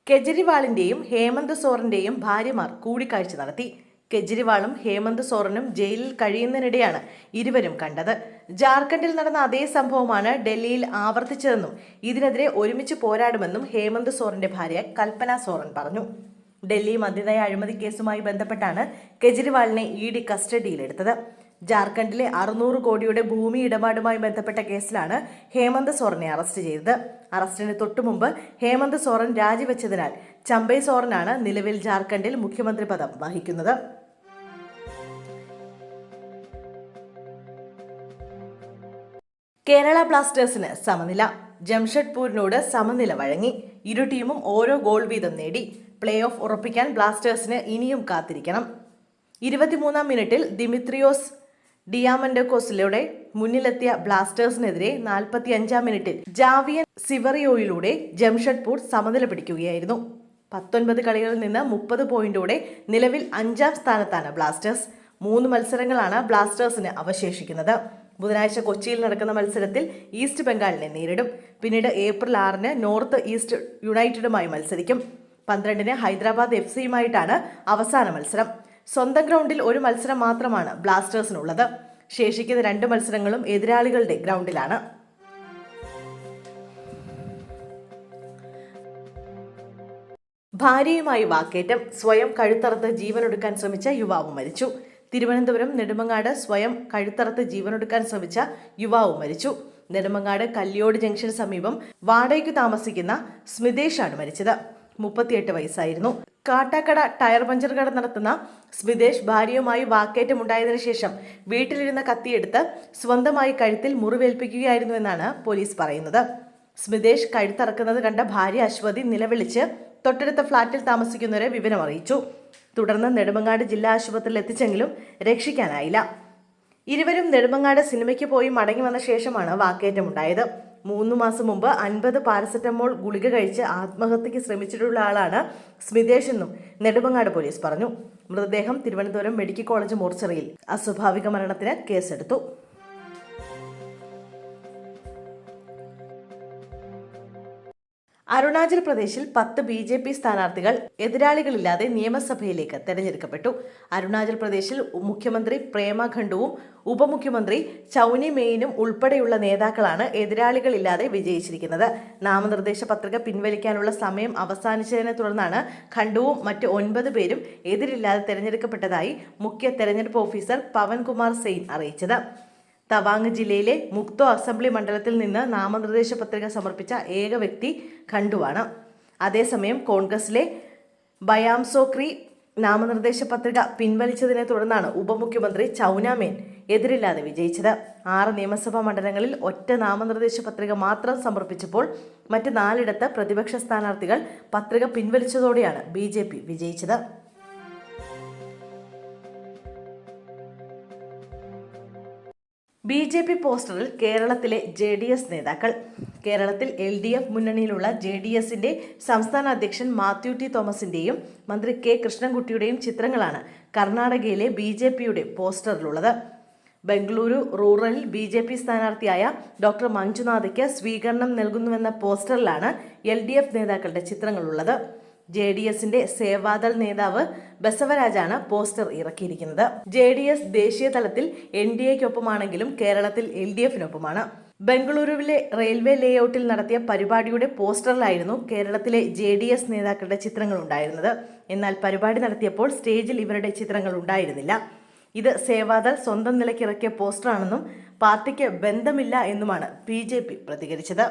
കെജ്രിവാളിന്റെയും ഹേമന്ത് സോറന്റെയും ഭാര്യമാർ കൂടിക്കാഴ്ച നടത്തി. കെജ്രിവാളും ഹേമന്ത് സോറനും ജയിലിൽ കഴിയുന്നതിനിടെയാണ് ഇരുവരും കണ്ടത്. ജാർഖണ്ഡിൽ നടന്ന അതേ സംഭവമാണ് ഡൽഹിയിൽ ആവർത്തിച്ചതെന്നും ഇതിനെതിരെ ഒരുമിച്ച് പോരാടുമെന്നും ഹേമന്ത് സോറന്റെ ഭാര്യ കൽപ്പന സോറൻ പറഞ്ഞു. ഡൽഹി മദ്യനയ അഴിമതി കേസുമായി ബന്ധപ്പെട്ടാണ് കെജ്രിവാളിനെ ഇഡി കസ്റ്റഡിയിലെടുത്തത്. ജാർഖണ്ഡിലെ 600 കോടിയുടെ ഭൂമി ഇടപാടുമായി ബന്ധപ്പെട്ട കേസിലാണ് ഹേമന്ത് സോറനെ അറസ്റ്റ് ചെയ്തത്. അറസ്റ്റിന് തൊട്ടുമുമ്പ് ഹേമന്ത് സോറൻ രാജിവെച്ചതിനാൽ ചമ്പൈ സോറനാണ് നിലവിൽ ജാർഖണ്ഡിൽ മുഖ്യമന്ത്രി പദം വഹിക്കുന്നത്. കേരള ബ്ലാസ്റ്റേഴ്സിന് സമനില. ജംഷഡ്പൂരിനോട് സമനില വഴങ്ങി. ഇരു ടീമും ഓരോ ഗോൾ വീതം നേടി. പ്ലേ ഓഫ് ഉറപ്പിക്കാൻ ബ്ലാസ്റ്റേഴ്സിന് ഇനിയും കാത്തിരിക്കണം. 23-ാം മിനിറ്റിൽ ദിമിത്രിയോസ് ഡിയാമൻഡോക്കോസിലൂടെ മുന്നിലെത്തിയ ബ്ലാസ്റ്റേഴ്സിനെതിരെ 45-ാം മിനിറ്റിൽ ജാവിയൻ സിവറിയോയിലൂടെ ജംഷഡ്പൂർ സമനില പിടിക്കുകയായിരുന്നു. 19 കളികളിൽ നിന്ന് 30 പോയിന്റോടെ നിലവിൽ 5-ാം സ്ഥാനത്താണ് ബ്ലാസ്റ്റേഴ്സ്. 3 മത്സരങ്ങളാണ് ബ്ലാസ്റ്റേഴ്സിന് അവശേഷിക്കുന്നത്. ബുധനാഴ്ച കൊച്ചിയിൽ നടക്കുന്ന മത്സരത്തിൽ ഈസ്റ്റ് ബംഗാളിനെ നേരിടും. പിന്നീട് ഏപ്രിൽ 6-ന് നോർത്ത് ഈസ്റ്റ് യുണൈറ്റഡുമായി മത്സരിക്കും. 12-ന് ഹൈദരാബാദ് FCയുമായിട്ടാണ് അവസാന മത്സരം. സ്വന്തം ഗ്രൗണ്ടിൽ ഒരു മത്സരം മാത്രമാണ് ബ്ലാസ്റ്റേഴ്സിനുള്ളത്. ശേഷിക്കുന്ന 2 മത്സരങ്ങളും എതിരാളികളുടെ ഗ്രൗണ്ടിലാണ്. ഭാര്യയുമായി വാക്കേറ്റം. സ്വയം കഴുത്തറുത്ത് ജീവനൊടുക്കാൻ ശ്രമിച്ച യുവാവ് മരിച്ചു. തിരുവനന്തപുരം നെടുമങ്ങാട് സ്വയം കഴുത്തറുത്ത് ജീവനൊടുക്കാൻ ശ്രമിച്ച യുവാവ് മരിച്ചു. നെടുമങ്ങാട് കല്ലിയോട് ജംഗ്ഷന് സമീപം വാടകയ്ക്ക് താമസിക്കുന്ന സ്മിതേഷാണ് മരിച്ചത്. 38 വയസ്സായിരുന്നു. കാട്ടാക്കട ടയർ പഞ്ചർ കട നടത്തുന്ന സ്മിതേഷ് ഭാര്യയുമായി വാക്കേറ്റമുണ്ടായതിനു ശേഷം വീട്ടിലിരുന്ന കത്തിയെടുത്ത് സ്വന്തമായി കഴുത്തിൽ മുറിവേൽപ്പിക്കുകയായിരുന്നുവെന്നാണ് പോലീസ് പറയുന്നത്. സ്മിതേഷ് കഴുത്തറക്കുന്നത് കണ്ട ഭാര്യ അശ്വതി നിലവിളിച്ച് തൊട്ടടുത്ത ഫ്ളാറ്റിൽ താമസിക്കുന്നവരെ വിവരം അറിയിച്ചു. തുടർന്ന് നെടുമങ്ങാട് ജില്ലാ ആശുപത്രിയിൽ എത്തിച്ചെങ്കിലും രക്ഷിക്കാനായില്ല. ഇരുവരും നെടുമങ്ങാട് സിനിമയ്ക്ക് പോയി മടങ്ങി വന്ന ശേഷമാണ് വാക്കേറ്റമുണ്ടായത്. 3 മാസം മുമ്പ് 50 പാരസെറ്റമോൾ ഗുളിക കഴിച്ച് ആത്മഹത്യയ്ക്ക് ശ്രമിച്ചിട്ടുള്ള ആളാണ് സ്മിതേഷ് എന്നും നെടുമങ്ങാട് പോലീസ് പറഞ്ഞു. മൃതദേഹം തിരുവനന്തപുരം മെഡിക്കൽ കോളേജ് മോർച്ചറിയിൽ അസ്വാഭാവിക മരണത്തിന് കേസെടുത്തു. അരുണാചൽ പ്രദേശിൽ 10 BJP സ്ഥാനാർത്ഥികൾ എതിരാളികളില്ലാതെ നിയമസഭയിലേക്ക് തെരഞ്ഞെടുക്കപ്പെട്ടു. അരുണാചൽ പ്രദേശിൽ മുഖ്യമന്ത്രി പ്രേമ ഖണ്ഡുവും ഉപമുഖ്യമന്ത്രി ചൌനി മെയിനും ഉൾപ്പെടെയുള്ള നേതാക്കളാണ് എതിരാളികളില്ലാതെ വിജയിച്ചിരിക്കുന്നത്. നാമനിർദ്ദേശ പത്രിക പിൻവലിക്കാനുള്ള സമയം അവസാനിച്ചതിനെ തുടർന്നാണ് ഖണ്ഡുവും മറ്റ് 9 പേരും എതിരില്ലാതെ തെരഞ്ഞെടുക്കപ്പെട്ടതായി മുഖ്യ തെരഞ്ഞെടുപ്പ് ഓഫീസർ പവൻകുമാർ സെയിൻ അറിയിച്ചത്. തവാങ് ജില്ലയിലെ മുക്തോ അസംബ്ലി മണ്ഡലത്തിൽ നിന്ന് നാമനിർദ്ദേശ പത്രിക സമർപ്പിച്ച ഏക വ്യക്തി ഖണ്ഡുവാണ്. അതേസമയം കോൺഗ്രസിലെ ബയാംസോക്രി നാമനിർദ്ദേശ പത്രിക പിൻവലിച്ചതിനെ തുടർന്നാണ് ഉപമുഖ്യമന്ത്രി ചൌന മെയിൻ എതിരില്ലാതെ വിജയിച്ചത്. 6 നിയമസഭാ മണ്ഡലങ്ങളിൽ ഒറ്റ നാമനിർദ്ദേശ പത്രിക മാത്രം സമർപ്പിച്ചപ്പോൾ മറ്റ് 4ഇടത്ത് പ്രതിപക്ഷ സ്ഥാനാർത്ഥികൾ പത്രിക പിൻവലിച്ചതോടെയാണ് BJP വിജയിച്ചത്. BJP പോസ്റ്ററിൽ കേരളത്തിലെ JDS നേതാക്കൾ. കേരളത്തിൽ LDF മുന്നണിയിലുള്ള JDSന്റെ സംസ്ഥാന അധ്യക്ഷൻ മാത്യു ടി തോമസിന്റെയും മന്ത്രി K കൃഷ്ണൻകുട്ടിയുടെയും ചിത്രങ്ങളാണ് കർണാടകയിലെ BJPയുടെ പോസ്റ്ററിലുള്ളത്. ബംഗളൂരു റൂറലിൽ BJP സ്ഥാനാർത്ഥിയായ ഡോക്ടർ മഞ്ജുനാഥയ്ക്ക് സ്വീകരണം നൽകുന്നുവെന്ന പോസ്റ്ററിലാണ് LDF നേതാക്കളുടെ ചിത്രങ്ങളുള്ളത്. JDSന്റെ സേവാദൾ നേതാവ് ബസവരാജാണ് പോസ്റ്റർ ഇറക്കിയിരിക്കുന്നത്. JDS ദേശീയ തലത്തിൽ NDAയ്ക്കൊപ്പമാണെങ്കിലും കേരളത്തിൽ LDFനൊപ്പമാണ്. ബംഗളൂരുവിലെ റെയിൽവേ ലേഔട്ടിൽ നടത്തിയ പരിപാടിയുടെ പോസ്റ്ററിലായിരുന്നു കേരളത്തിലെ JDS നേതാക്കളുടെ ചിത്രങ്ങൾ ഉണ്ടായിരുന്നത്. എന്നാൽ പരിപാടി നടത്തിയപ്പോൾ സ്റ്റേജിൽ ഇവരുടെ ചിത്രങ്ങൾ ഉണ്ടായിരുന്നില്ല. ഇത് സേവാദൾ സ്വന്തം നിലയ്ക്കിറക്കിയ പോസ്റ്ററാണെന്നും പാർട്ടിക്ക് ബന്ധമില്ല എന്നുമാണ് BJP പ്രതികരിച്ചത്.